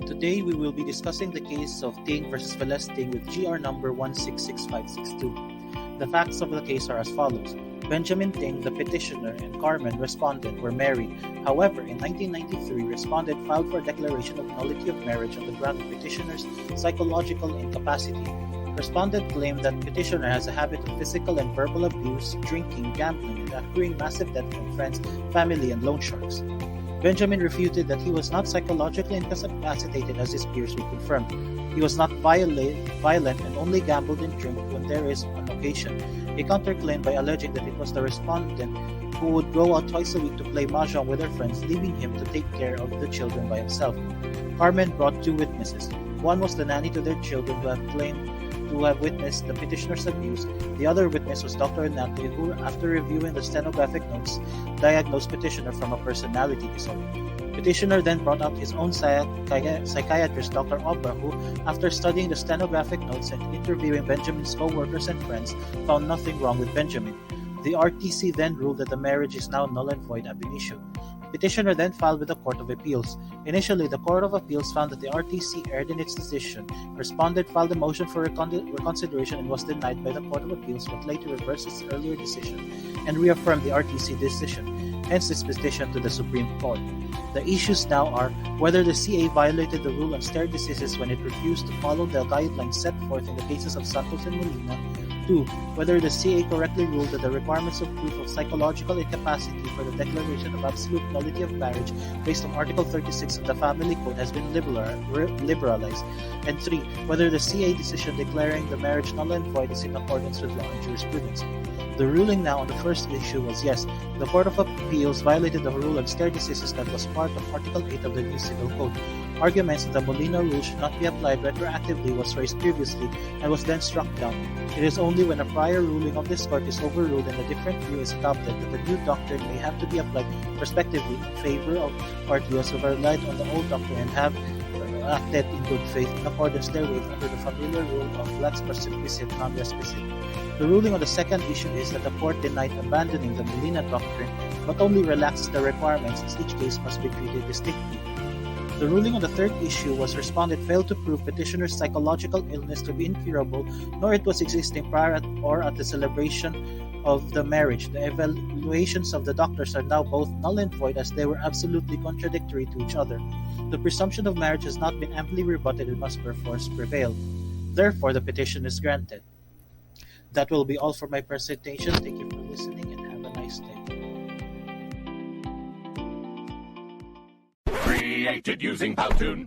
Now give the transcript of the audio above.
Today we will be discussing the case of Ting versus Velez-Ting with GR number 166562. The facts of the case are as follows. Benjamin Ting, the petitioner, and Carmen, respondent, were married. However, in 1993, respondent filed for a declaration of nullity of marriage on the ground of petitioner's psychological incapacity. Respondent claimed that petitioner has a habit of physical and verbal abuse, drinking, gambling, and accruing massive debt from friends, family, and loan sharks. Benjamin refuted that he was not psychologically incapacitated as his peers would confirm. He was not violent and only gambled and drank when there is an occasion. He counterclaimed by alleging that it was the respondent who would go out twice a week to play mahjong with her friends, leaving him to take care of the children by himself. Carmen brought two witnesses. One was the nanny to their children who have claimed to have witnessed the petitioner's abuse. The other witness was Dr. Hernante, who, after reviewing the stenographic notes, diagnosed petitioner from a personality disorder. Petitioner then brought out his own psychiatrist, Dr. Obra, who, after studying the stenographic notes and interviewing Benjamin's co-workers and friends, found nothing wrong with Benjamin. The RTC then ruled that the marriage is now null and void ab initio. Petitioner then filed with the Court of Appeals. Initially, the Court of Appeals found that the RTC erred in its decision. Respondent filed a motion for reconsideration and was denied by the Court of Appeals, but later reversed its earlier decision and reaffirmed the RTC decision, hence its petition to the Supreme Court. The issues now are whether the CA violated the rule on stare decisis when it refused to follow the guidelines set forth in the cases of Santos and Molina. 2. Whether the CA correctly ruled that the requirements of proof of psychological incapacity for the declaration of absolute nullity of marriage based on Article 36 of the Family Code has been liberalized. And 3. Whether the CA decision declaring the marriage null and void is in accordance with law and jurisprudence. The ruling now on the first issue was yes, the Court of Appeals violated the rule on stare decisis that was part of Article 8 of the new Civil Code. Arguments that the Molina rule should not be applied retroactively was raised previously and was then struck down. It is only when a prior ruling of this court is overruled and a different view is adopted that the new doctrine may have to be applied prospectively in favor of parties who have relied on the old doctrine and have acted in good faith in accordance therewith under the familiar rule of lex perspicit non respicit. The ruling on the second issue is that the court denied abandoning the Molina doctrine but only relaxes the requirements since each case must be treated distinctly. The ruling on the third issue was respondent failed to prove petitioner's psychological illness to be incurable, nor it was existing prior or at the celebration of the marriage. The evaluations of the doctors are now both null and void as they were absolutely contradictory to each other. The presumption of marriage has not been amply rebutted and must perforce prevail. Therefore, the petition is granted. That will be all for my presentation. Thank you for listening and have a nice day. Created using Powtoon.